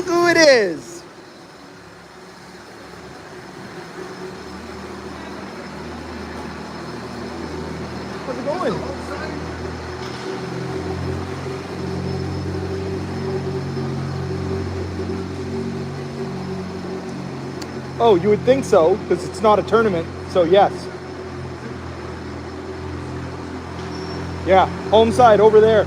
Look who it is. How's it going? Oh, you would think so, because it's not a tournament, so yes. Yeah, home side over there.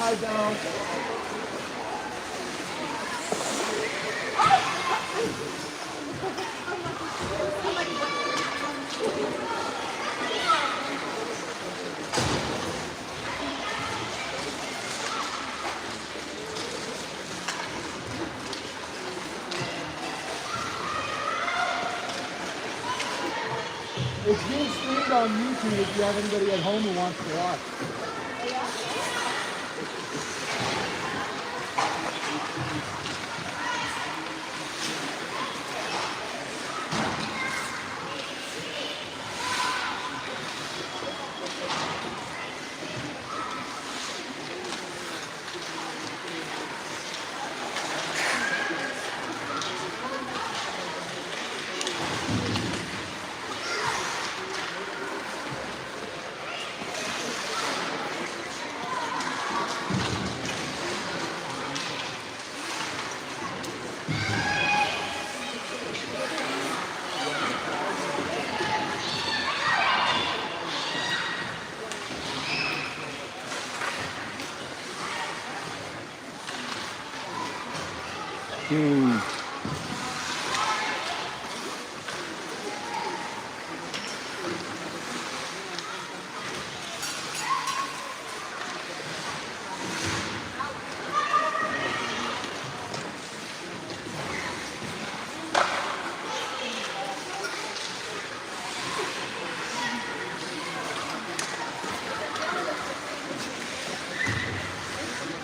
Hi, down. It's being streamed on YouTube if you have anybody at home who wants to watch.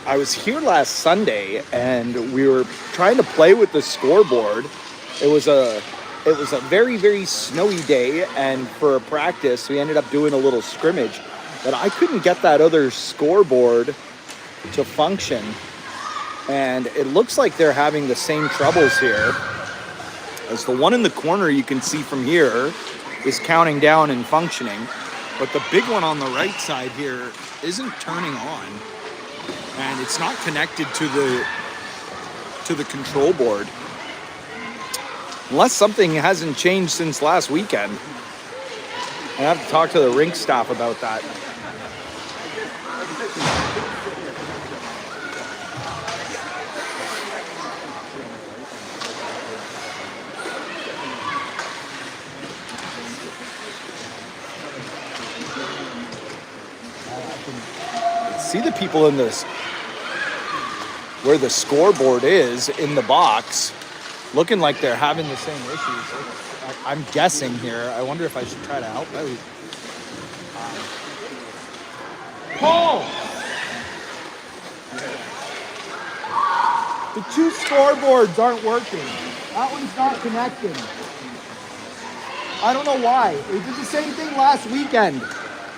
I was here last Sunday and we were trying to play with the scoreboard. It was a very, very snowy day, and for a practice we ended up doing a little scrimmage, but I couldn't get that other scoreboard to function, and it looks like they're having the same troubles here, as the one in the corner you can see from here is counting down and functioning, but the big one on the right side here isn't turning on. And it's not connected to to the control board. Unless something hasn't changed since last weekend. I have to talk to the rink staff about that. See the people in this, where the scoreboard is in the box, looking like they're having the same issues. I'm guessing here. I wonder if I should try to help out. Paul! The two scoreboards aren't working. That one's not connecting. I don't know why. We did the same thing last weekend.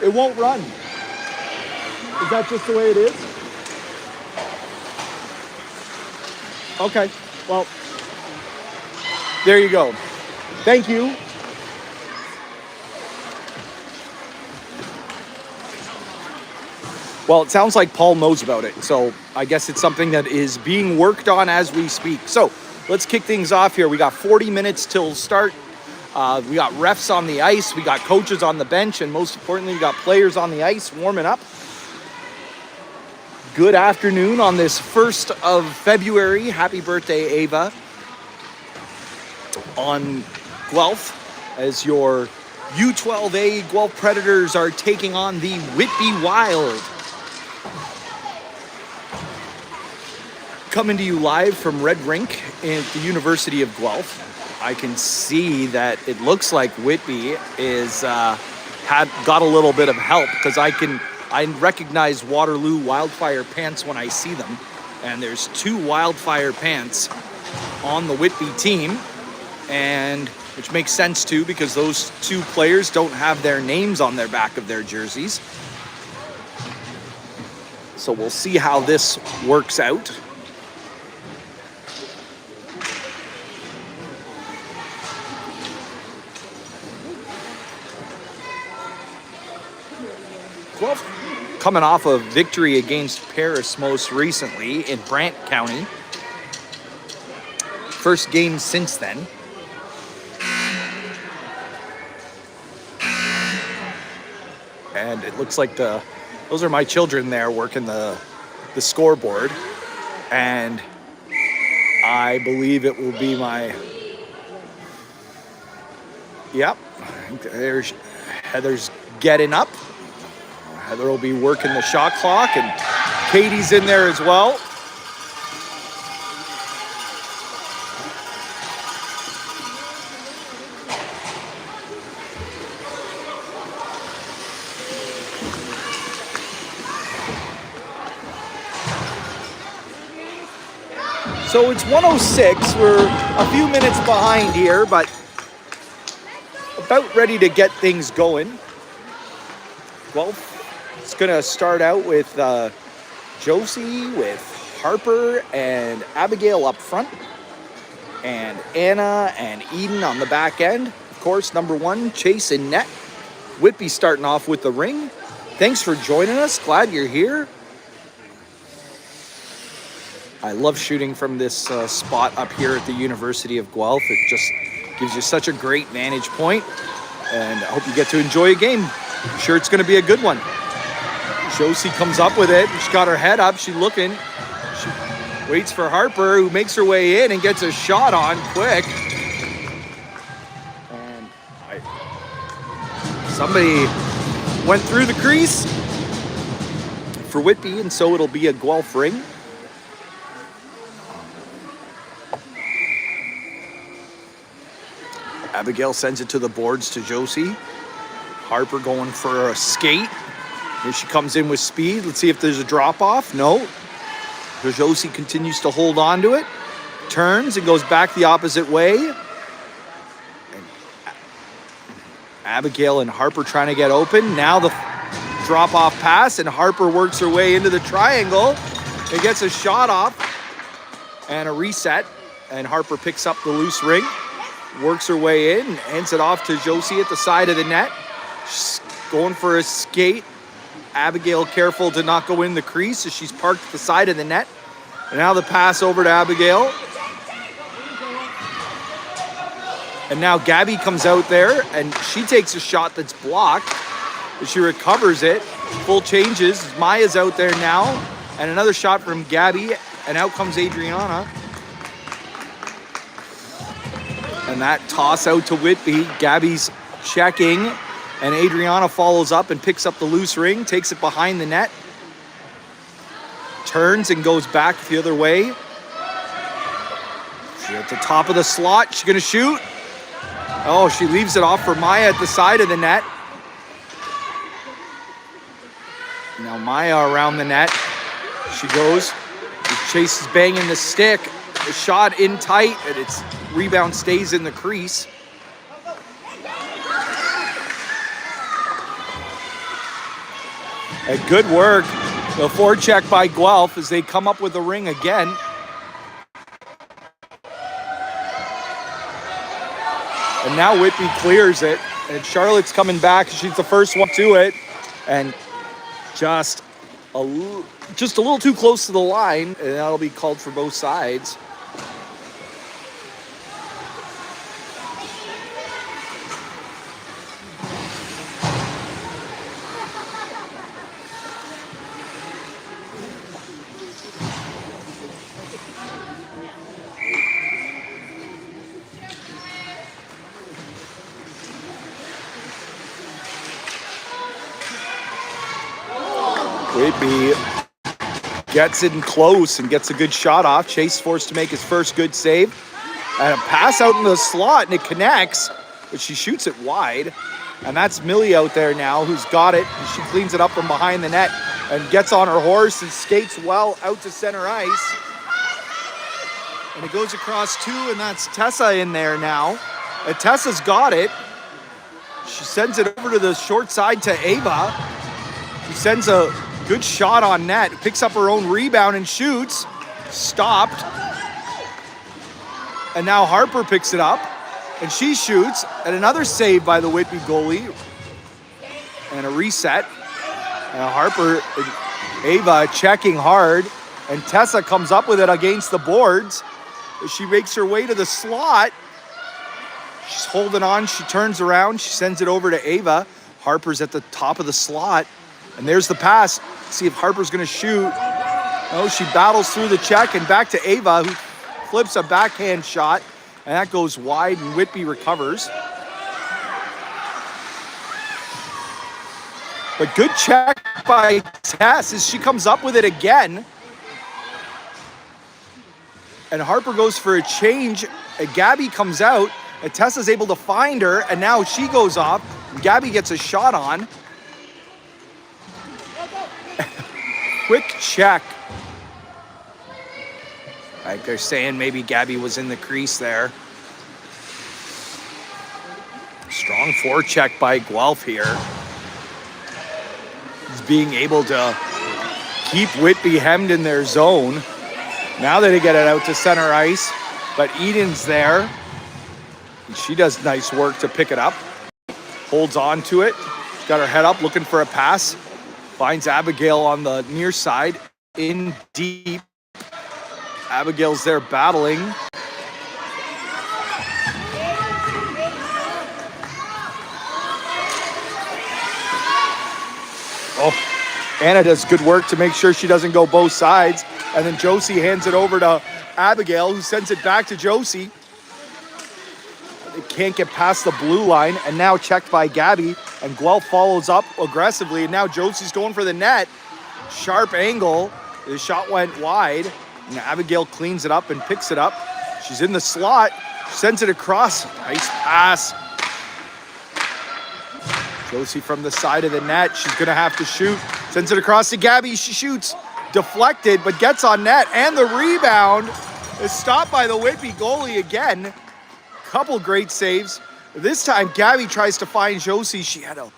It won't run. Is that just the way it is? Okay, well, there you go. Thank you. Well, it sounds like Paul knows about it, so I guess it's something that is being worked on as we speak. So let's kick things off here. We got 40 minutes till start. We got refs on the ice, we got coaches on the bench, and most importantly, we got players on the ice warming up. Good afternoon on this 1st of February. Happy birthday, Ava. On Guelph, as your U12A Guelph Predators are taking on the Whitby Wild. Coming to you live from Red Rink at the University of Guelph. I can see that it looks like Whitby is got a little bit of help, because I recognize Waterloo Wildfire pants when I see them, and there's 2 Wildfire pants on the Whitby team, and which makes sense too, because those 2 players don't have their names on their back of their jerseys. So we'll see how this works out. Guelph coming off a victory against Paris most recently in Brant County. First game since then. And it looks like those are my children there working the scoreboard. And I believe it will be my... Yep, there's Heather's getting up. Heather will be working the shot clock, and Katie's in there as well. So it's 1:06. We're a few minutes behind here, but about ready to get things going. Well, it's going to start out with Josie, with Harper and Abigail up front, and Anna and Eden on the back end. Of course, number 1, Chase in net. Whitby starting off with the ring. Thanks for joining us. Glad you're here. I love shooting from this spot up here at the University of Guelph. It just gives you such a great vantage point, and I hope you get to enjoy a game. I'm sure it's going to be a good one. Josie comes up with it. She's got her head up. She's looking. She waits for Harper, who makes her way in and gets a shot on quick. And somebody went through the crease for Whitby, and so it'll be a Guelph ring. Abigail sends it to the boards to Josie. Harper going for a skate. Here she comes in with speed. Let's see if there's a drop-off. No. Josie continues to hold on to it. Turns and goes back the opposite way. And Abigail and Harper trying to get open. Now the drop-off pass, and Harper works her way into the triangle. It gets a shot off and a reset. And Harper picks up the loose ring. Works her way in and hands it off to Josie at the side of the net. She's going for a skate. Abigail careful to not go in the crease as she's parked at the side of the net. And now the pass over to Abigail. And now Gabby comes out there, and she takes a shot that's blocked. But she recovers it. Full changes. Maya's out there now. And another shot from Gabby. And out comes Adriana. And that toss out to Whitby. Gabby's checking. And Adriana follows up and picks up the loose ring. Takes it behind the net. Turns and goes back the other way. She's at the top of the slot. She's going to shoot. Oh, she leaves it off for Maya at the side of the net. Now Maya around the net. She goes. Chase is banging the stick. The shot in tight, and its rebound stays in the crease. A good work. The forecheck by Guelph as they come up with the ring again. And now Whitby clears it. And Charlotte's coming back. She's the first one to it. And just a little too close to the line. And that'll be called for both sides. Whitby gets in close and gets a good shot off. Chase forced to make his first good save. And a pass out in the slot, and it connects, but she shoots it wide. And that's Millie out there now who's got it. And she cleans it up from behind the net and gets on her horse and skates well out to center ice. And it goes across two, and that's Tessa in there now. And Tessa's got it. She sends it over to the short side to Ava. She sends a good shot on net, picks up her own rebound and shoots. Stopped. And now Harper picks it up, and she shoots. And another save by the Whitby goalie. And a reset. And Harper, Ava checking hard. And Tessa comes up with it against the boards. She makes her way to the slot. She's holding on. She turns around. She sends it over to Ava. Harper's at the top of the slot. And there's the pass. See if Harper's going to shoot. No, she battles through the check and back to Ava, who flips a backhand shot. And that goes wide, and Whitby recovers. But good check by Tess as she comes up with it again. And Harper goes for a change. And Gabby comes out. And Tessa's able to find her. And now she goes off. Gabby gets a shot on. Quick check. Like they're saying maybe Gabby was in the crease there. Strong forecheck by Guelph here. He's being able to keep Whitby hemmed in their zone. Now they get it out to center ice, but Eden's there. And she does nice work to pick it up. Holds on to it. She's got her head up looking for a pass. Finds Abigail on the near side, in deep. Abigail's there battling. Oh, Anna does good work to make sure she doesn't go both sides. And then Josie hands it over to Abigail, who sends it back to Josie. They can't get past the blue line, and now checked by Gabby. And Guelph follows up aggressively, and now Josie's going for the net. Sharp angle. The shot went wide, and Abigail cleans it up and picks it up. She's in the slot, sends it across. Nice pass. Josie from the side of the net. She's going to have to shoot. Sends it across to Gabby. She shoots. Deflected, but gets on net. And the rebound is stopped by the Whitby goalie again. Couple great saves. This time, Gabby tries to find Josie. She had a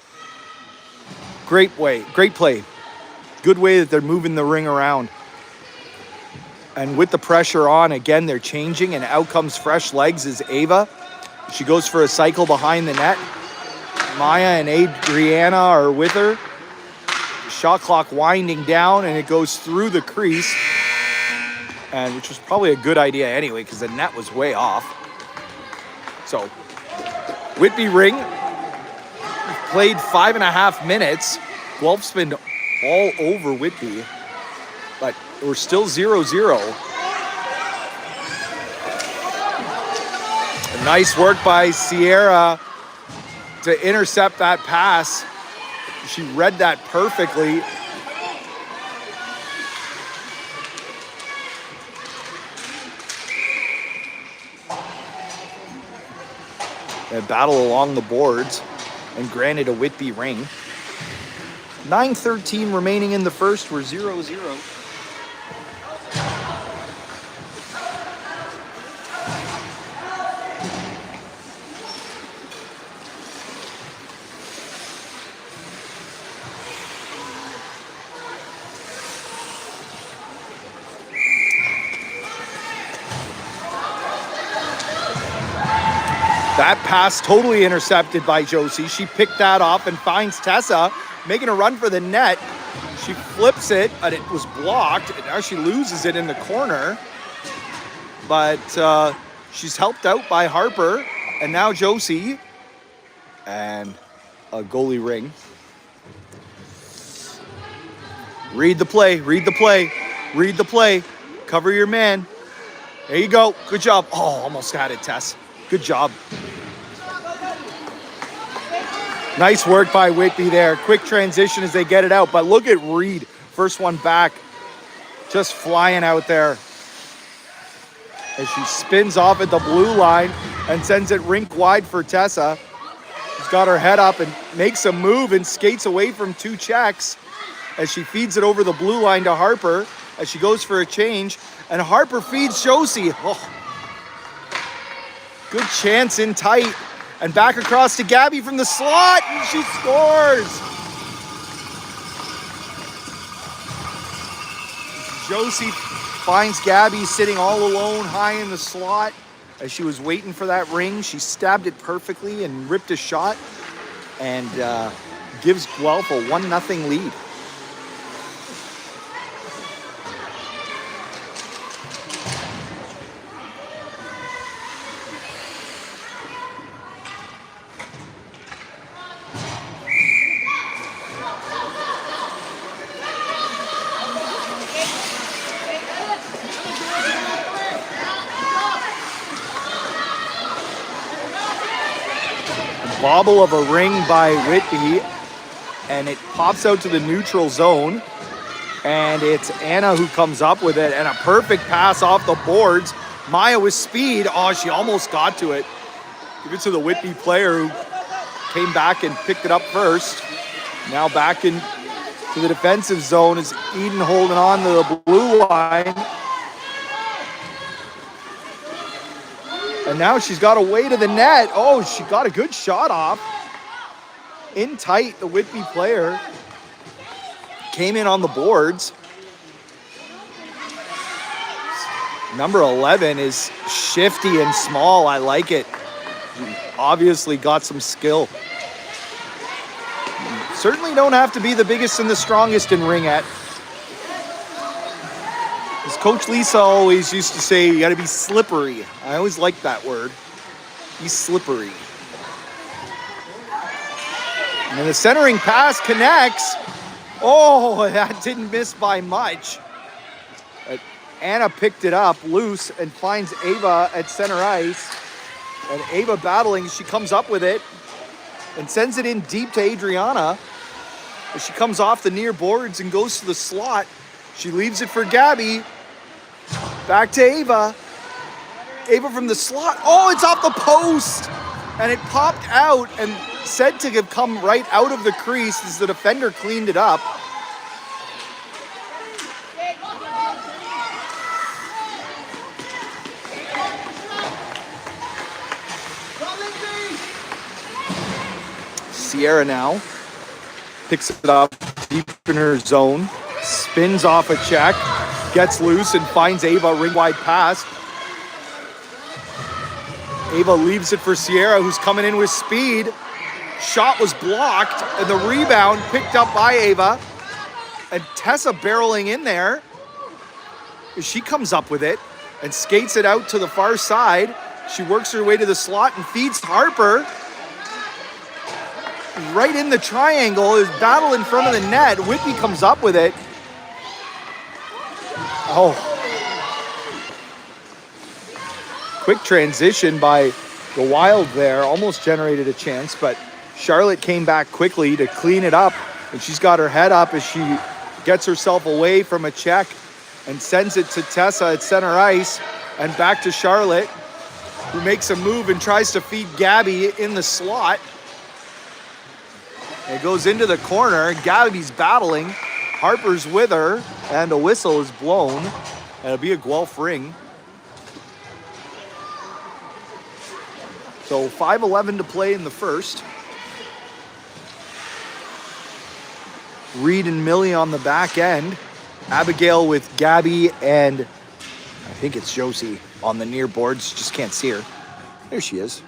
great play. Good way that they're moving the ring around. And with the pressure on, again, they're changing, and out comes fresh legs is Ava. She goes for a cycle behind the net. Maya and Adriana are with her. Shot clock winding down, and it goes through the crease. and which was probably a good idea anyway because the net was way off. So Whitby ring played 5.5 minutes. Guelph's been all over Whitby, but we're still 0-0. Nice work by Sierra to intercept that pass. She read that perfectly. They battle along the boards and granted a Whitby ring. 9:13 remaining in the first. We're 0-0. That pass totally intercepted by Josie. She picked that up and finds Tessa making a run for the net. She flips it, and it was blocked. And now she loses it in the corner. But she's helped out by Harper. And now Josie. And a goalie ring. Read the play, read the play, read the play. Cover your man. There you go. Good job. Oh, almost had it, Tess. Good job. Nice work by Whitby there. Quick transition as they get it out. But look at Reed. First one back. Just flying out there. As she spins off at the blue line and sends it rink wide for Tessa. She's got her head up and makes a move and skates away from two checks. As she feeds it over the blue line to Harper. As she goes for a change. And Harper feeds Josie. Oh. Good chance in tight. And back across to Gabby from the slot. And she scores. Josie finds Gabby sitting all alone high in the slot. As she was waiting for that ring, she stabbed it perfectly and ripped a shot. And gives Guelph a 1-0 lead. Bobble of a ring by Whitby, and it pops out to the neutral zone, and it's Anna who comes up with it, and a perfect pass off the boards. Maya with speed. Oh, she almost got to it. Give it to the Whitby player who came back and picked it up first. Now back in to the defensive zone is Eden holding on to the blue line. And now she's got away to the net. Oh, she got a good shot off. In tight, the Whitby player came in on the boards. Number 11 is shifty and small. I like it. Obviously got some skill. Certainly don't have to be the biggest and the strongest in ringette. As Coach Lisa always used to say, you got to be slippery. I always liked that word. Be slippery. And the centering pass connects. Oh, that didn't miss by much. But Anna picked it up loose and finds Ava at center ice. And Ava battling, she comes up with it and sends it in deep to Adriana. As she comes off the near boards and goes to the slot. She leaves it for Gabby. Back to Ava. Ava from the slot. Oh, it's off the post. And it popped out and said to have come right out of the crease as the defender cleaned it up. Sierra now picks it up deep in her zone. Spins off a check. Gets loose and finds Ava, ring wide pass. Ava leaves it for Sierra, who's coming in with speed. Shot was blocked, and the rebound picked up by Ava. And Tessa barreling in there. She comes up with it and skates it out to the far side. She works her way to the slot and feeds Harper. Right in the triangle, is battle in front of the net. Whitby comes up with it. Oh. Quick transition by the Wild there. Almost generated a chance, but Charlotte came back quickly to clean it up. And she's got her head up as she gets herself away from a check and sends it to Tessa at center ice. And back to Charlotte, who makes a move and tries to feed Gabby in the slot. It goes into the corner. Gabby's battling. Harper's with her, and a whistle is blown. It'll be a Guelph ring. So 5:11 to play in the first. Reed and Millie on the back end. Abigail with Gabby and I think it's Josie on the near boards. Just can't see her. There she is.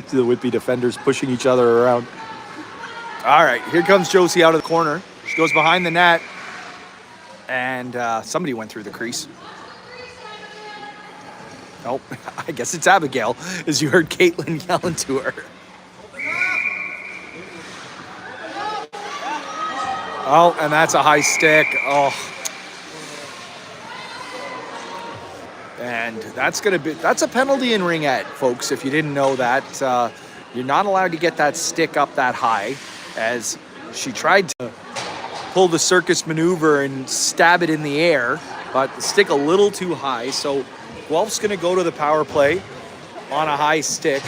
See the Whitby defenders pushing each other around. All right, here comes Josie out of the corner. She goes behind the net. And somebody went through the crease. Oh, I guess it's Abigail, as you heard Caitlin yelling to her. Oh, and that's a high stick. Oh. And that's a penalty in ringette, folks, if you didn't know that. You're not allowed to get that stick up that high, as she tried to pull the circus maneuver and stab it in the air, but the stick a little too high. So Guelph's going to go to the power play on a high stick.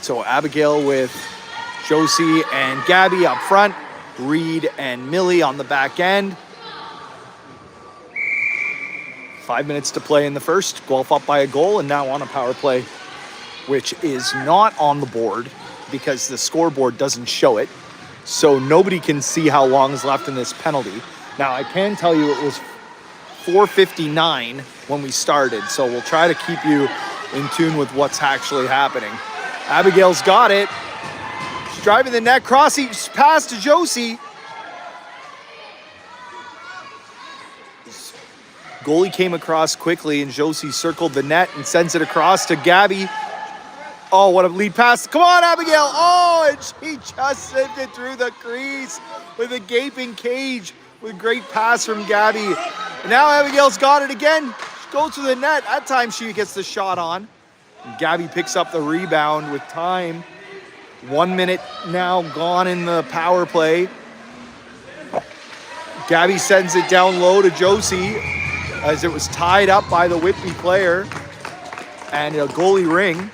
So Abigail with Josie and Gabby up front, Reed and Millie on the back end. 5 minutes to play in the first. Guelph up by a goal and now on a power play, which is not on the board because the scoreboard doesn't show it. So nobody can see how long is left in this penalty. Now, I can tell you it was 4:59 when we started, so we'll try to keep you in tune with what's actually happening. Abigail's got it. She's driving the net, crossing pass to Josie. Goalie came across quickly, and Josie circled the net and sends it across to Gabby. Oh, what a lead pass. Come on, Abigail. Oh, and she just sent it through the crease with a gaping cage with a great pass from Gabby. And now Abigail's got it again. She goes to the net. That time she gets the shot on. And Gabby picks up the rebound with time. 1 minute now gone in the power play. Gabby sends it down low to Josie as it was tied up by the Whitby player. And a goalie ring.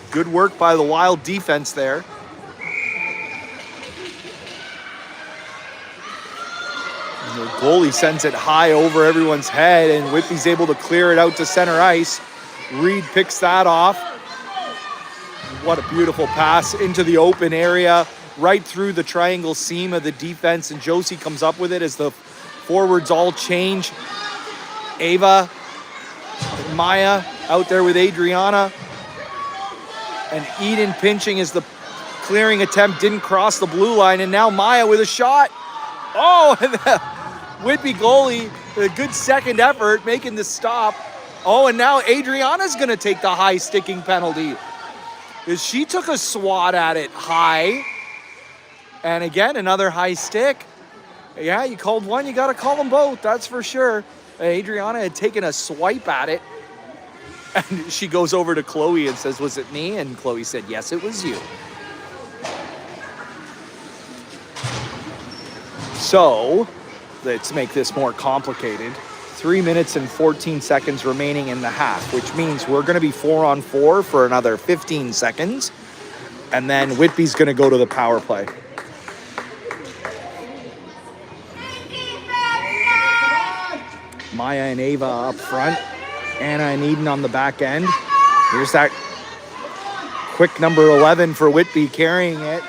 Good work by the Wild defense there. And the goalie sends it high over everyone's head, and Whitby's able to clear it out to center ice. Reed picks that off. What a beautiful pass into the open area, right through the triangle seam of the defense, and Josie comes up with it as the forwards all change. Ava, Maya out there with Adriana. And Eden pinching as the clearing attempt didn't cross the blue line. And now Maya with a shot. Oh, and the Whitby goalie, a good second effort, making the stop. Oh, and now Adriana's going to take the high sticking penalty. As she took a swat at it high. And again, another high stick. Yeah, you called one, you got to call them both. That's for sure. Adriana had taken a swipe at it. And she goes over to Chloe and says, "Was it me?" And Chloe said, "Yes, it was you." So, let's make this more complicated. 3 minutes and 14 seconds remaining in the half, which means we're going to be 4-on-4 for another 15 seconds. And then Whitby's going to go to the power play. Maya and Ava up front. Anna and Eden on the back end. Here's that quick number 11 for Whitby carrying it.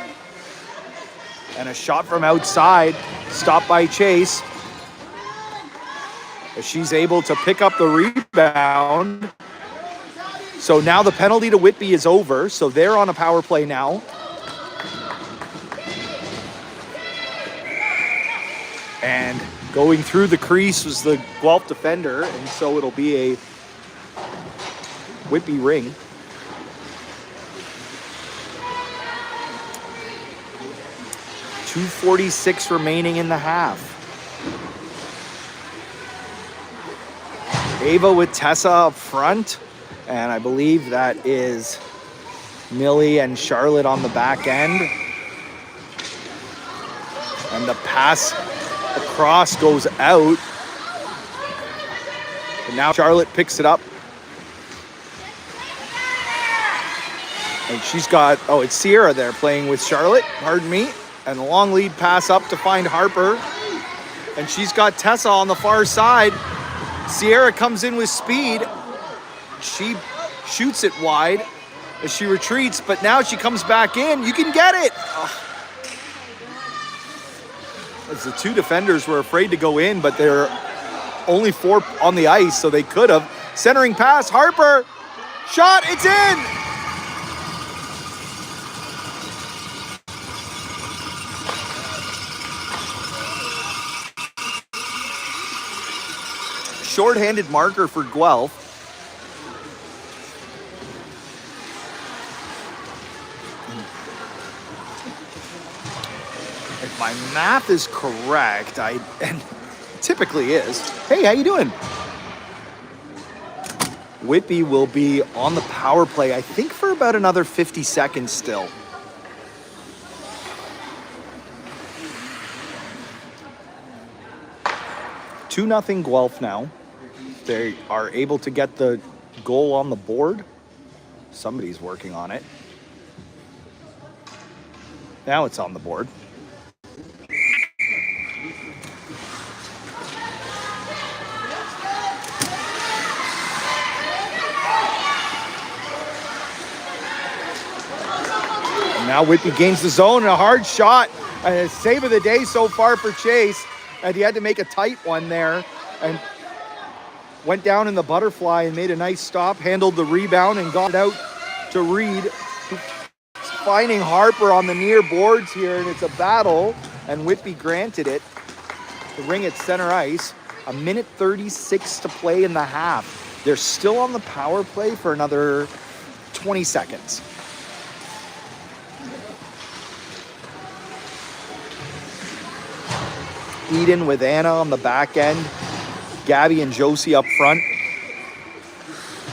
And a shot from outside, stopped by Chase. She's able to pick up the rebound. So now the penalty to Whitby is over. So they're on a power play now. And going through the crease was the Guelph defender. And so it'll be a Whitby ring. .246 remaining in the half. Ava with Tessa up front. And I believe that is Millie and Charlotte on the back end. And the pass across goes out. And now Charlotte picks it up. And she's got, it's Sierra there playing with Charlotte, pardon me. And a long lead pass up to find Harper. And she's got Tessa on the far side. Sierra comes in with speed. She shoots it wide as she retreats, but now she comes back in. You can get it. As the two defenders were afraid to go in, but there are only 4 on the ice, so they could have. Centering pass, Harper. Shot, it's in. Short-handed marker for Guelph. If my math is correct, and typically is. Hey, how you doing? Whitby will be on the power play, I think, for about another 50 seconds still. Two 2-0 Guelph now. They are able to get the goal on the board. Somebody's working on it. Now it's on the board. And now Whitby gains the zone and a hard shot. A save of the day so far for Chase. And he had to make a tight one there. And went down in the butterfly and made a nice stop, handled the rebound and got it out to Reed. Finding Harper on the near boards here, and it's a battle, and Whitby granted it. The ring at center ice. 1:36 to play in the half. They're still on the power play for another 20 seconds. Eden with Anna on the back end. Gabby and Josie up front.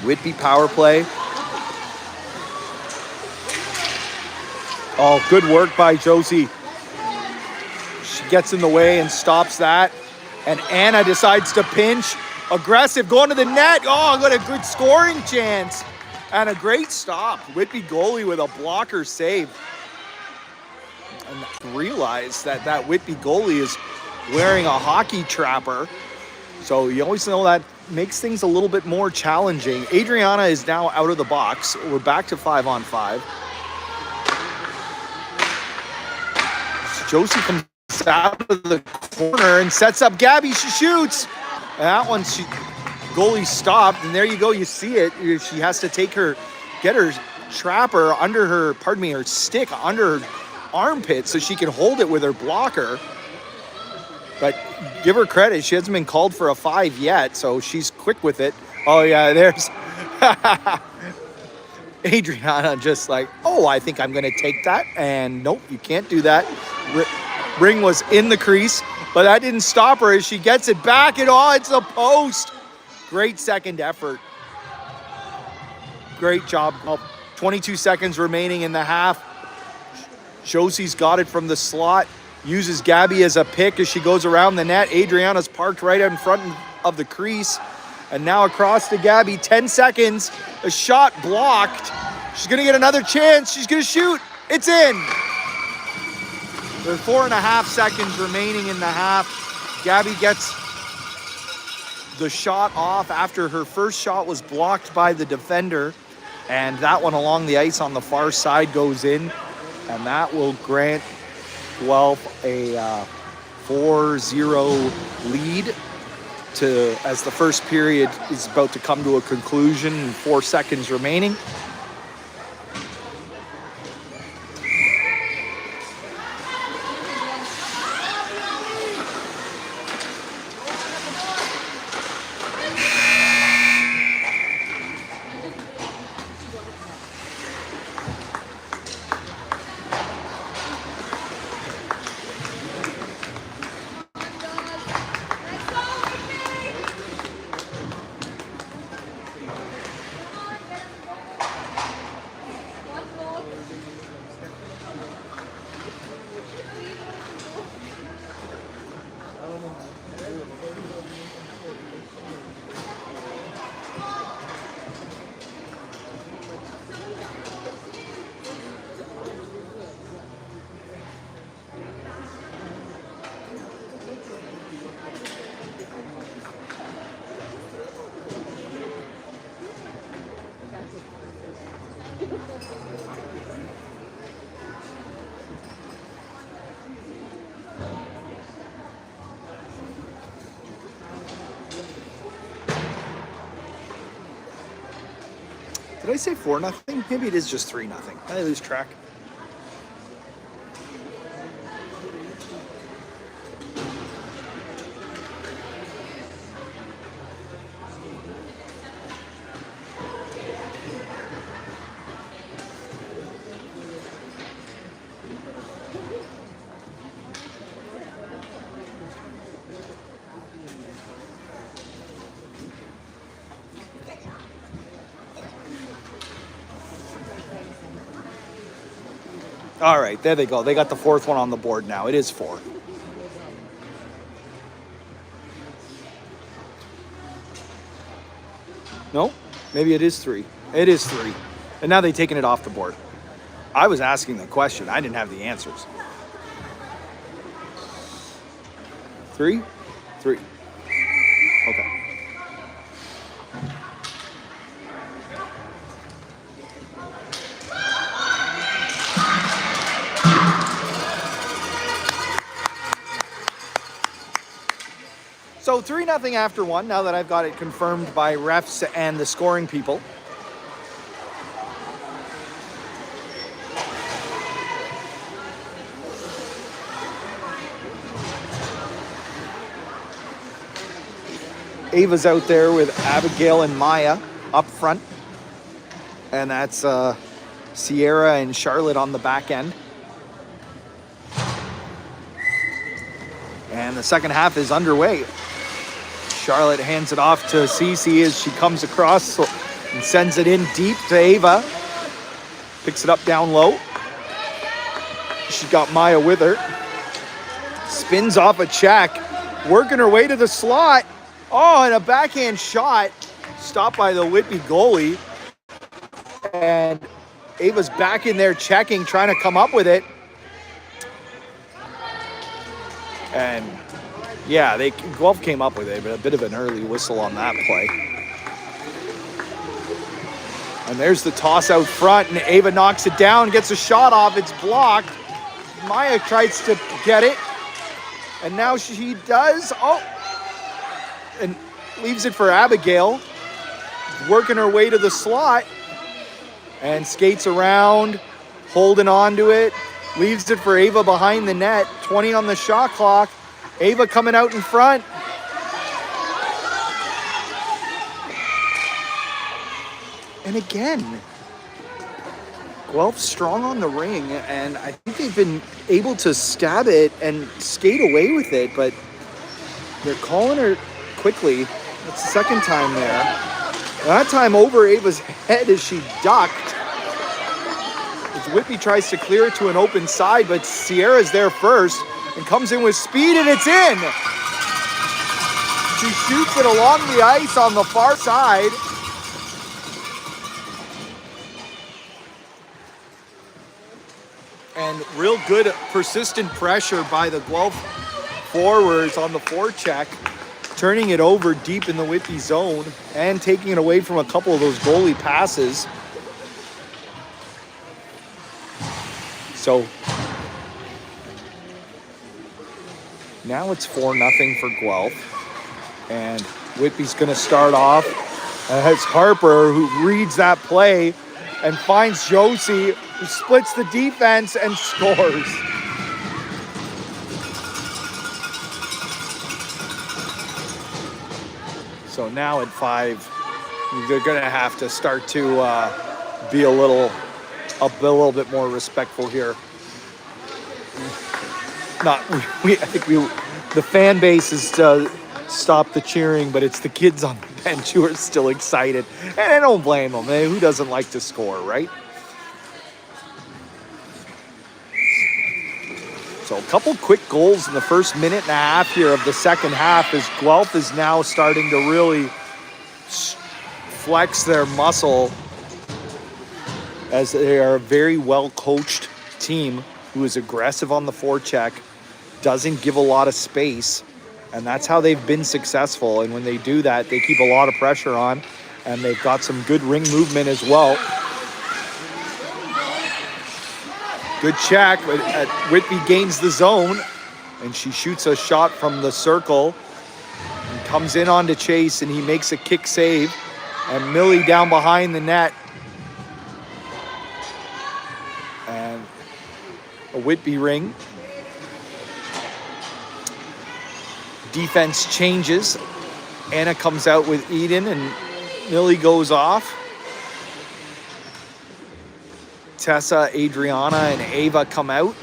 Whitby power play. Oh, good work by Josie. She gets in the way and stops that. And Anna decides to pinch. Aggressive, going to the net. Oh, what a good scoring chance. And a great stop. Whitby goalie with a blocker save. And realize that Whitby goalie is wearing a hockey trapper. So you always know that makes things a little bit more challenging. Adriana is now out of the box. We're back to 5-on-5. Josie comes out of the corner and sets up Gabby. She shoots. And that one, goalie stopped. And there you go. You see it. She has to get her trapper under her, her stick under her armpit so she can hold it with her blocker. But give her credit. She hasn't been called for a 5 yet, so she's quick with it. Oh, yeah, there's Adriana just like, I think I'm going to take that. And nope, you can't do that. Ring was in the crease, but that didn't stop her as she gets it back. And it's a post. Great second effort. Great job. 22 seconds remaining in the half. Josie's got it from the slot. Uses Gabby as a pick as she goes around the net. Adriana's parked right in front of the crease. And now across to Gabby. 10 seconds. A shot blocked. She's going to get another chance. She's going to shoot. It's in. There are 4.5 seconds remaining in the half. Gabby gets the shot off after her first shot was blocked by the defender. And that one along the ice on the far side goes in. And that will grant Guelph a 4-0 lead. as the first period is about to come to a conclusion and 4 seconds remaining. Did I say 4-0? Maybe it is just 3-0. I lose track. All right, there they go. They got the fourth one on the board now. It is 4. No, maybe it is 3. It is 3. And now they've taken it off the board. I was asking the question. I didn't have the answers. 3? 3. Okay. So 3-0 after 1, now that I've got it confirmed by refs and the scoring people. Ava's out there with Abigail and Maya up front. And that's Sierra and Charlotte on the back end. And the second half is underway. Charlotte hands it off to Cece as she comes across and sends it in deep to Ava. Picks it up down low. She's got Maya with her. Spins off a check. Working her way to the slot. Oh, and a backhand shot. Stopped by the Whitby goalie. And Ava's back in there checking, trying to come up with it. And yeah, Guelph came up with it, but a bit of an early whistle on that play. And there's the toss out front, and Ava knocks it down, gets a shot off, it's blocked. Maya tries to get it, and now she does. Oh, and leaves it for Abigail, working her way to the slot, and skates around, holding on to it, leaves it for Ava behind the net, 20 on the shot clock. Ava coming out in front. And again, Guelph strong on the ring, and I think they've been able to stab it and skate away with it, but they're calling her quickly. That's the second time there. That time over Ava's head as she ducked. As Whitby tries to clear it to an open side, but Sierra's there first. And comes in with speed, and it's in. She shoots it along the ice on the far side. And real good, persistent pressure by the Guelph forwards on the forecheck, turning it over deep in the Whitby zone and taking it away from a couple of those goalie passes. So now it's 4-0 for Guelph. And Whitby's going to start off. And it's Harper who reads that play and finds Josie, who splits the defense and scores. So now at 5, they're going to have to start to be a little bit more respectful here. I think the fan base is stop the cheering, but it's the kids on the bench who are still excited. And I don't blame them. Who doesn't like to score, right? So a couple quick goals in the first minute and a half here of the second half as Guelph is now starting to really flex their muscle as they are a very well-coached team who is aggressive on the forecheck, doesn't give a lot of space, and that's how they've been successful. And when they do that, they keep a lot of pressure on, and they've got some good ring movement as well. Good check, but Whitby gains the zone, and she shoots a shot from the circle and comes in on to Chase, and he makes a kick save. And Millie down behind the net. And a Whitby ring. Defense changes. Anna comes out with Eden, and Millie goes off. Tessa, Adriana, and Ava come out.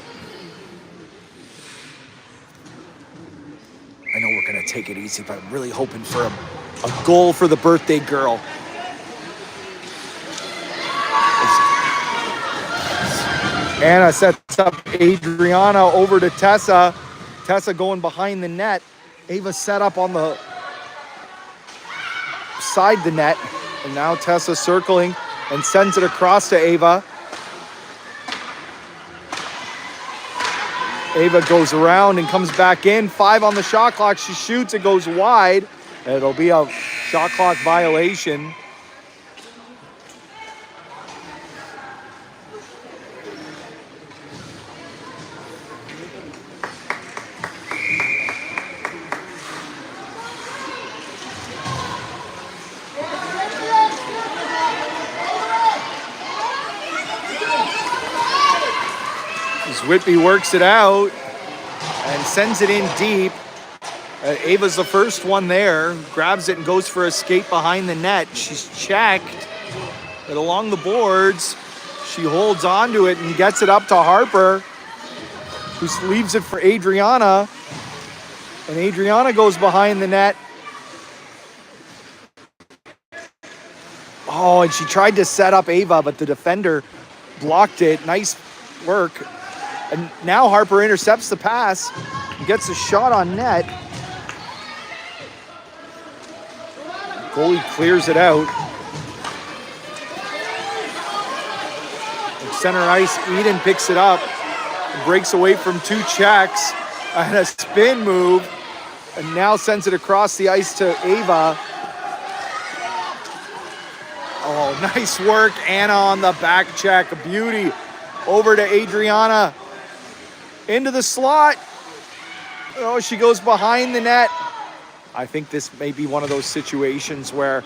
I know we're going to take it easy, but I'm really hoping for a goal for the birthday girl. Anna sets up Adriana over to Tessa. Tessa going behind the net. Ava set up on the side the net. And now Tessa circling and sends it across to Ava. Ava goes around and comes back in. 5 on the shot clock. She shoots. It goes wide. And it'll be a shot clock violation. Whitby works it out and sends it in deep. Ava's the first one there, grabs it and goes for a skate behind the net. She's checked, but along the boards, she holds on to it and gets it up to Harper, who leaves it for Adriana. And Adriana goes behind the net. Oh, and she tried to set up Ava, but the defender blocked it. Nice work. And now Harper intercepts the pass, gets a shot on net. Goalie clears it out. In center ice, Eden picks it up, breaks away from 2 checks, and a spin move, and now sends it across the ice to Ava. Oh, nice work, Anna on the back check, a beauty. Over to Adriana. Into the slot. Oh, she goes behind the net. I think this may be one of those situations where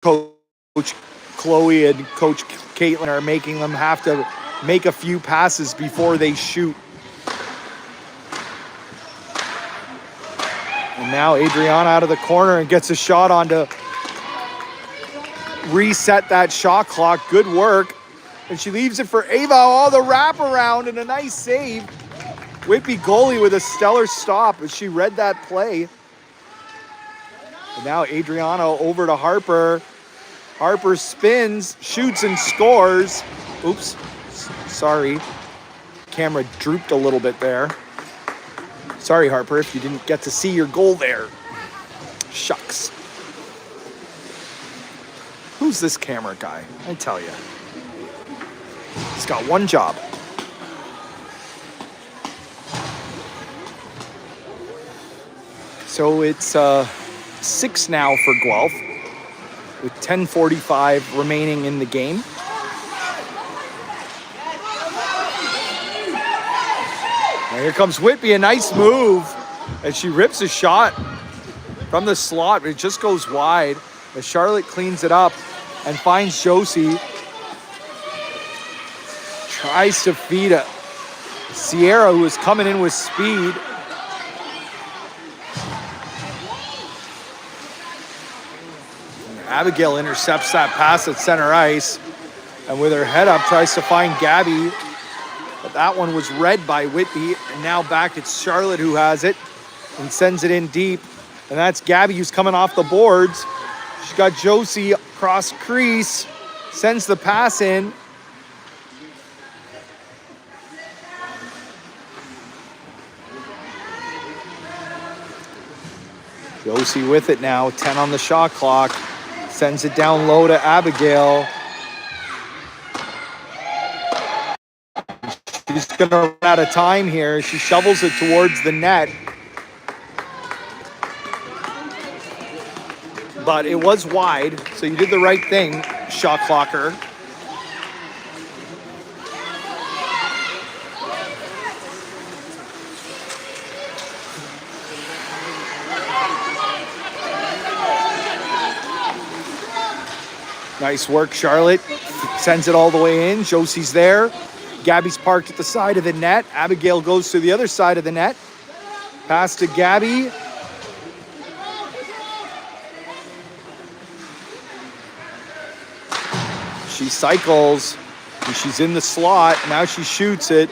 Coach Chloe and Coach Caitlin are making them have to make a few passes before they shoot. And now Adriana out of the corner and gets a shot on to reset that shot clock. Good work. And she leaves it for Ava. Oh, the wraparound and a nice save. Whitby goalie with a stellar stop as she read that play. And now Adriana over to Harper. Harper spins, shoots, and scores. Oops, sorry. Camera drooped a little bit there. Sorry, Harper, if you didn't get to see your goal there. Shucks. Who's this camera guy? I tell you. He's got one job. So it's 6 now for Guelph with 10:45 remaining in the game. Now here comes Whitby, a nice move. And she rips a shot from the slot, but it just goes wide. As Charlotte cleans it up and finds Josie. Tries to feed a Sierra, who is coming in with speed. And Abigail intercepts that pass at center ice. And with her head up, tries to find Gabby. But that one was read by Whitby. And now back it's Charlotte who has it and sends it in deep. And that's Gabby who's coming off the boards. She's got Josie across crease. Sends the pass in. Josie with it now. 10 on the shot clock. Sends it down low to Abigail. She's going to run out of time here. She shovels it towards the net. But it was wide, so you did the right thing, shot clocker. Nice work, Charlotte. Sends it all the way in. Josie's there. Gabby's parked at the side of the net. Abigail goes to the other side of the net. Pass to Gabby. She cycles. And she's in the slot. Now she shoots it.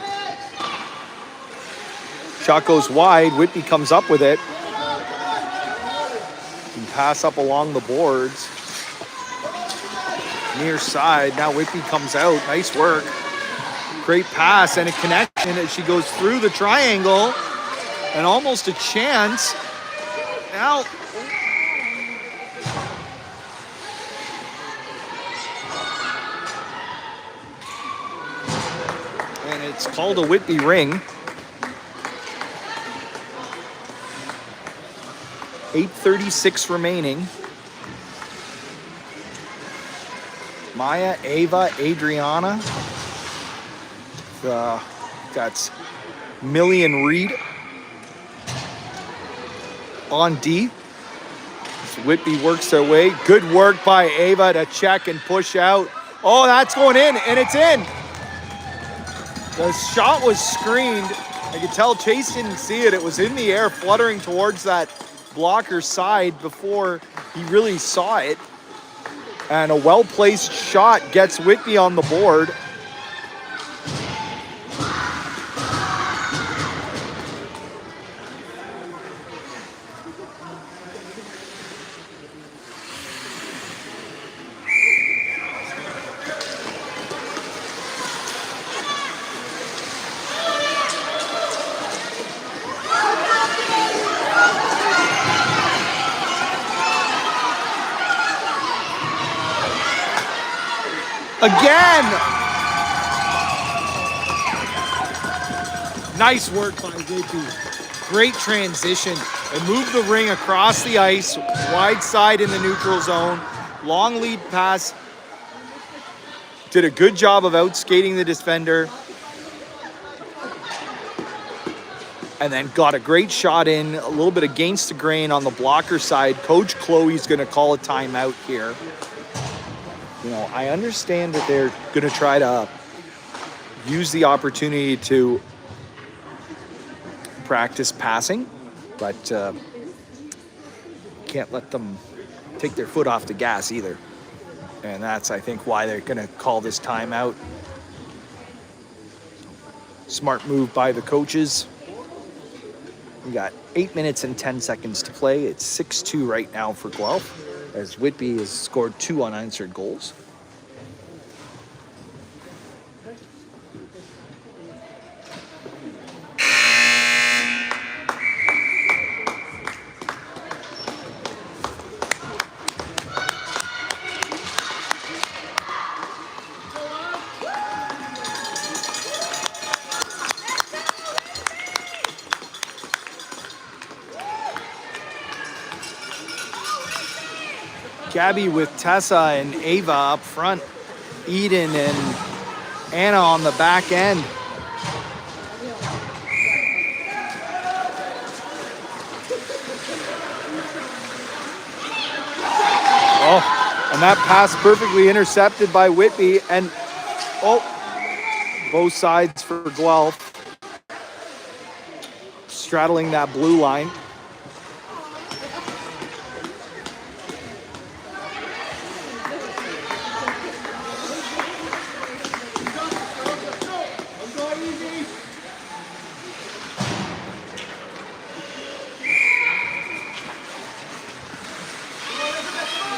Shot goes wide. Whitby comes up with it. Can pass up along the boards. Near side. Now Whitby comes out. Nice work. Great pass and a connection as she goes through the triangle. And almost a chance. Now. And it's called a Whitby ring. 8:36 remaining. Maya, Ava, Adriana. That's Millie and Reed on D. So Whitby works their way. Good work by Ava to check and push out. Oh, that's going in, and it's in. The shot was screened. I could tell Chase didn't see it. It was in the air, fluttering towards that blocker's side before he really saw it. And a well-placed shot gets Whitby on the board. Again! Nice work by Whitby. Great transition. They moved the ring across the ice, wide side in the neutral zone. Long lead pass. Did a good job of outskating the defender. And then got a great shot in, a little bit against the grain on the blocker side. Coach Chloe's going to call a timeout here. You know, I understand that they're going to try to use the opportunity to practice passing, but can't let them take their foot off the gas either. And that's, I think, why they're going to call this timeout. Smart move by the coaches. We got 8 minutes and 10 seconds to play. It's 6-2 right now for Guelph, as Whitby has scored 2 unanswered goals. Gabby with Tessa and Ava up front. Eden and Anna on the back end. Oh, and that pass perfectly intercepted by Whitby. And, both sides for Guelph. Straddling that blue line.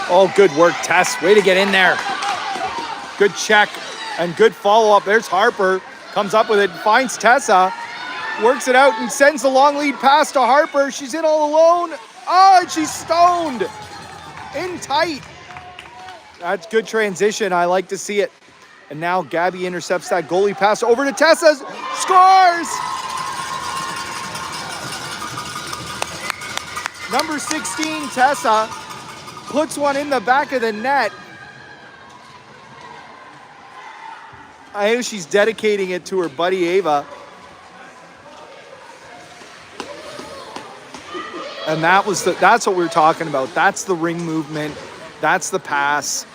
Oh, good work, Tess. Way to get in there. Good check and good follow-up. There's Harper. Comes up with it, finds Tessa. Works it out and sends the long lead pass to Harper. She's in all alone. Oh, and she's stoned. In tight. That's good transition. I like to see it. And now Gabby intercepts that goalie pass over to Tessa. Scores! Number 16, Tessa, puts one in the back of the net. I know she's dedicating it to her buddy Ava. And that's what we're talking about. That's the ring movement. That's the pass,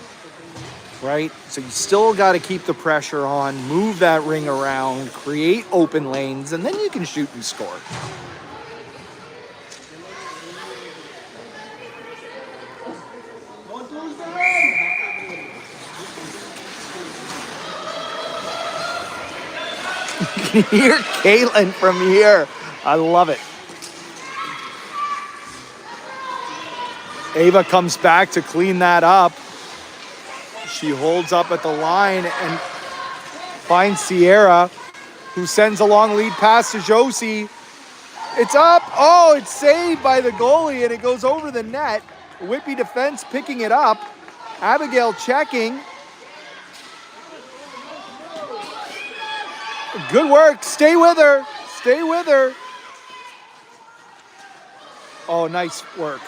right? So you still got to keep the pressure on, move that ring around, create open lanes, and then you can shoot and score. You can hear Caitlin from here. I love it. Ava comes back to clean that up. She holds up at the line and finds Sierra, who sends a long lead pass to Josie. It's up. Oh, it's saved by the goalie, and it goes over the net. Whitby defense picking it up. Abigail checking. Good work. Stay with her. Stay with her. Oh, nice work.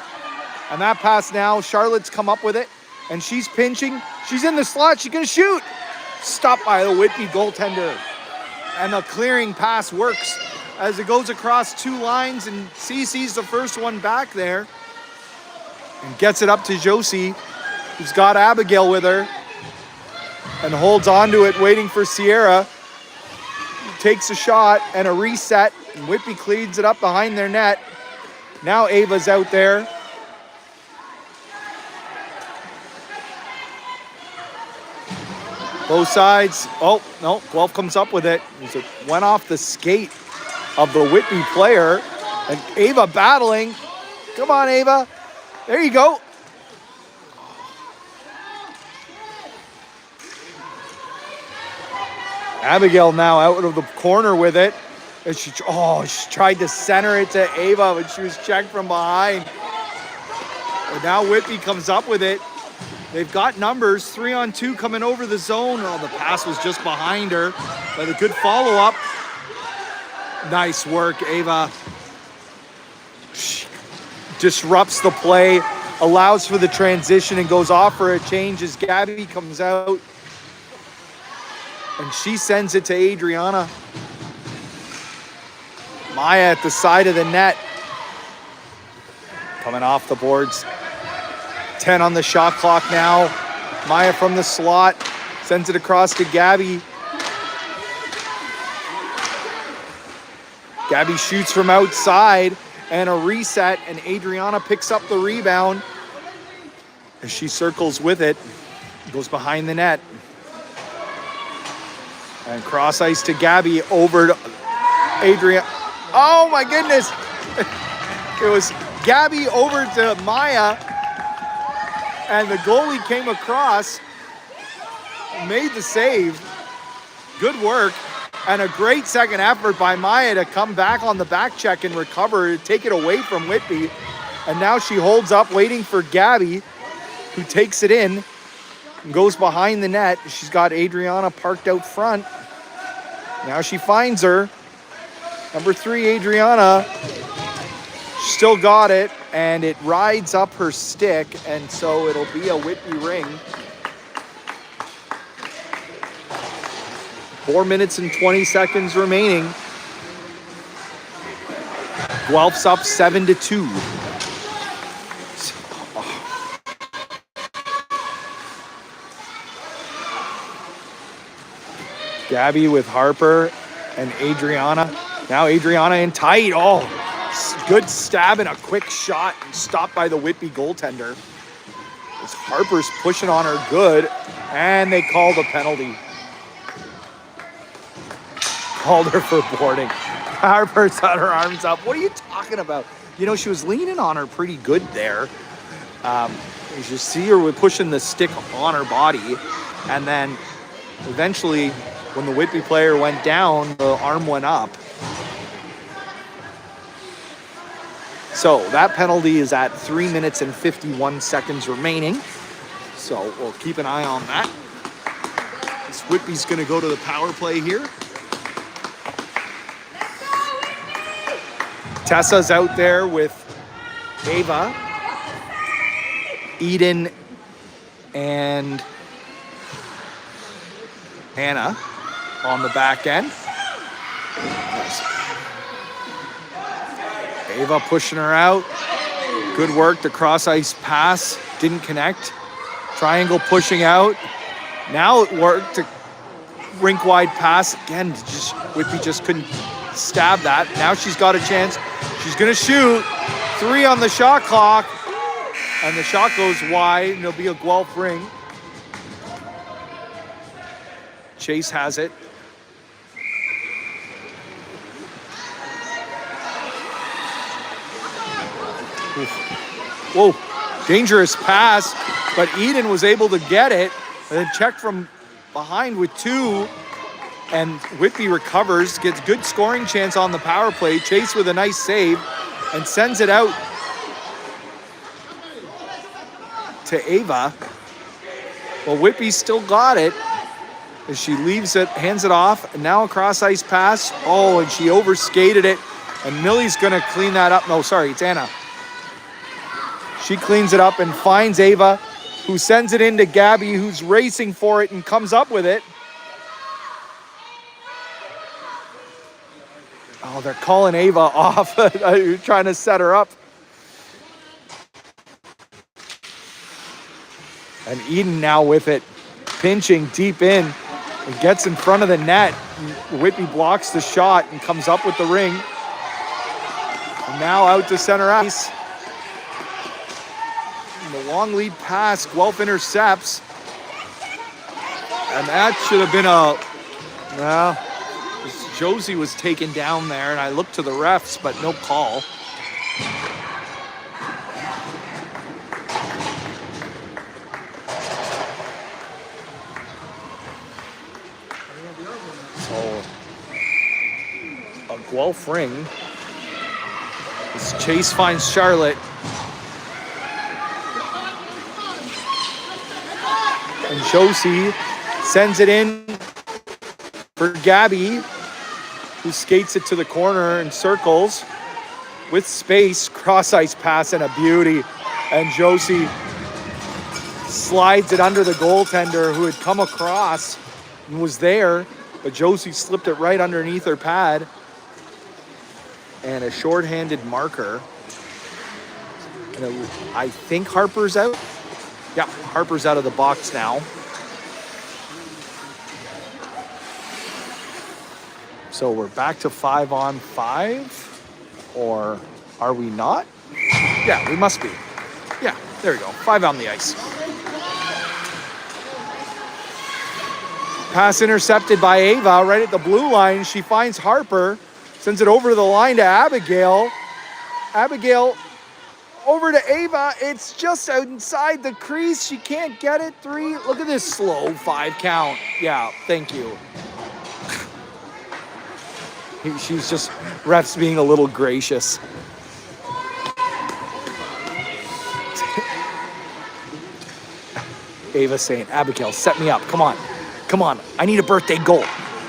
And that pass now, Charlotte's come up with it, and she's pinching. She's in the slot. She's going to shoot. Stopped by the Whitby goaltender. And the clearing pass works as it goes across two lines, and CC's the first one back there. And gets it up to Josie, who's got Abigail with her, and holds on to it, waiting for Sierra. Takes a shot and a reset, and Whitby cleans it up behind their net. Now Ava's out there. Both sides. Oh, no, Guelph comes up with it. It went off the skate of the Whitby player. And Ava battling. Come on, Ava. There you go. Abigail now out of the corner with it. And she tried to center it to Ava, but she was checked from behind. And now Whitby comes up with it. They've got numbers, 3-on-2 coming over the zone. Oh, the pass was just behind her, but a good follow-up. Nice work, Ava. She disrupts the play, allows for the transition, and goes off for a change as Gabby comes out. And she sends it to Adriana. Maya at the side of the net. Coming off the boards. 10 on the shot clock now. Maya from the slot. Sends it across to Gabby. Gabby shoots from outside. And a reset. And Adriana picks up the rebound. As she circles with it. Goes behind the net. And cross ice to Gabby over to Adriana. Oh my goodness. It was Gabby over to Maya. And the goalie came across, made the save. Good work. And a great second effort by Maya to come back on the back check and recover, to take it away from Whitby. And now she holds up, waiting for Gabby, who takes it in and goes behind the net. She's got Adriana parked out front. Now she finds her. Number 3, Adriana. Still got it, and it rides up her stick, and so it'll be a Whitby ring. 4 minutes and 20 seconds remaining. Guelph's up 7-2. Gabby with Harper and Adriana. Now Adriana in tight. Oh, good stab and a quick shot and stopped by the Whitby goaltender. As Harper's pushing on her good, and they called a penalty. Called her for boarding. Harper's had her arms up. What are you talking about? You know, she was leaning on her pretty good there. You should see her with pushing the stick on her body. And then eventually, when the Whitby player went down, the arm went up. So that penalty is at 3 minutes and 51 seconds remaining. So we'll keep an eye on that. This Whitby's going to go to the power play here. Tessa's out there with Ava, Eden, and Hannah on the back end. Ava pushing her out. Good work. The cross ice pass didn't connect. Triangle pushing out. Now it worked. The rink wide pass again. Whitby just couldn't stab that. Now she's got a chance. She's gonna shoot. 3 on the shot clock, and the shot goes wide. And it'll be a Guelph ring. Chase has it. Oof. Whoa, dangerous pass, but Eden was able to get it, and then check from behind with 2, and Whitby recovers, gets good scoring chance on the power play. Chase with a nice save, and sends it out to Ava. Well, Whitby still got it, as she leaves it, hands it off, and now a cross ice pass. Oh, and she overskated it, and Millie's gonna clean that up. No, sorry, it's Anna. She cleans it up and finds Ava, who sends it into Gabby, who's racing for it and comes up with it. Oh, they're calling Ava off. You're trying to set her up. And Eden now with it, pinching deep in. It gets in front of the net. Whitby blocks the shot and comes up with the ring. And now out to center ice. And the long lead pass, Guelph intercepts. And that should have been well, Josie was taken down there, and I looked to the refs, but no call. So, a Guelph ring. As Chase finds Charlotte. And Josie sends it in for Gabby, who skates it to the corner and circles with space. Cross ice pass and a beauty. And Josie slides it under the goaltender, who had come across and was there, but Josie slipped it right underneath her pad. And a shorthanded marker. And I think Harper's out. Yeah, Harper's out of the box now. So we're back to 5-on-5, or are we not? Yeah, we must be. Yeah, there we go. 5 on the ice. Pass intercepted by Ava right at the blue line. She finds Harper, sends it over to the line to Abigail. Abigail over to Ava. It's just outside the crease. She can't get it. 3. Look at this slow 5 count. Yeah, thank you. She's just, refs being a little gracious. Ava saying, Abigail, set me up. Come on. Come on. I need a birthday goal.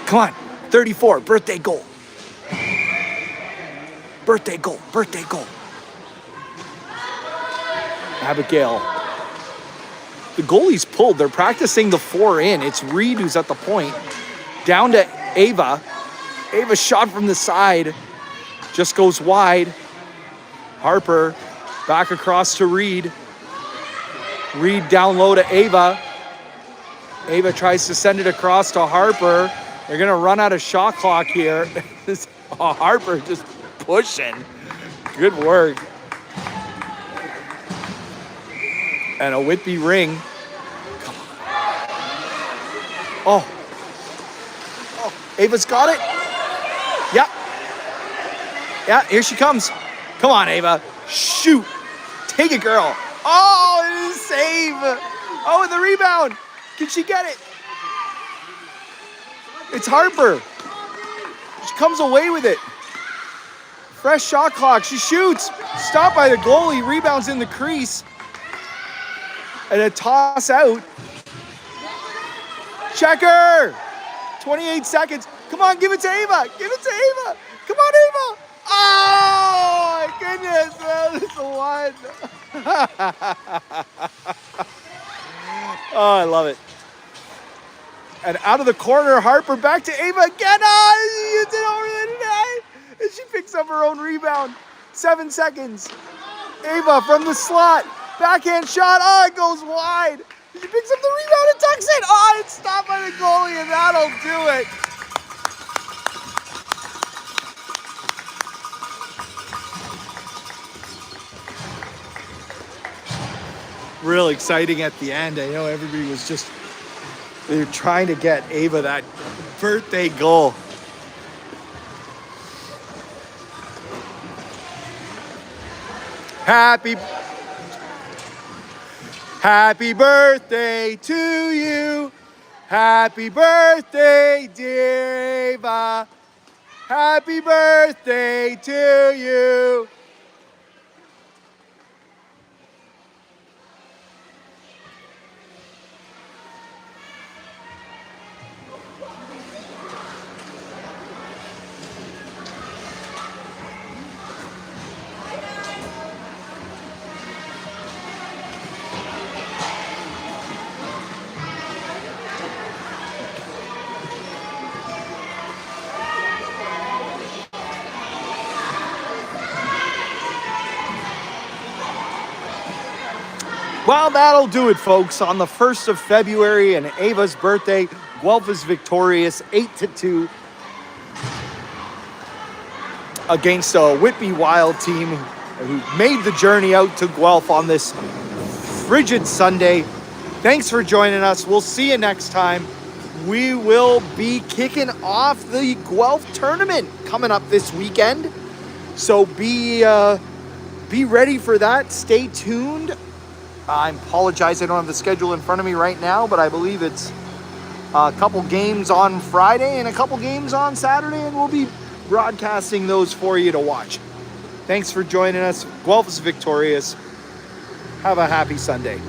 Come on. 34, birthday goal. Birthday goal. Birthday goal. Abigail. The goalie's pulled. They're practicing the 4 in. It's Reed who's at the point. Down to Ava. Ava shot from the side, just goes wide. Harper back across to Reed. Reed down low to Ava. Ava tries to send it across to Harper. They're going to run out of shot clock here. This Harper just pushing. Good work. And a Whitby ring. Oh. Oh, Ava's got it. Yeah. Yeah, here she comes. Come on, Ava. Shoot. Take it, girl. Oh, it is a save. Oh, and the rebound. Can she get it? It's Harper. She comes away with it. Fresh shot clock. She shoots. Stopped by the goalie. Rebounds in the crease. And a toss out. Checker. 28 seconds. Come on, give it to Ava. Give it to Ava. Come on, Ava. Oh, my goodness. That is the one. Oh, I love it. And out of the corner, Harper back to Ava again. Oh, she gets it over the net. And she picks up her own rebound. 7 seconds. Ava from the slot. Backhand shot. Oh, it goes wide. She picks up the rebound and tucks it. Oh, it's stopped by the goalie, and that'll do it. Real exciting at the end. I know everybody was just, they were trying to get Ava that birthday goal. Happy birthday to you. Happy birthday, dear Ava. Happy birthday to you. Well, that'll do it, folks. On the 1st of February and Ava's birthday, Guelph is victorious 8-2 against a Whitby Wild team who made the journey out to Guelph on this frigid Sunday. Thanks for joining us. We'll see you next time. We will be kicking off the Guelph tournament coming up this weekend. So be ready for that. Stay tuned. I apologize, I don't have the schedule in front of me right now, but I believe it's a couple games on Friday and a couple games on Saturday, and we'll be broadcasting those for you to watch. Thanks for joining us. Guelph is victorious. Have a happy Sunday.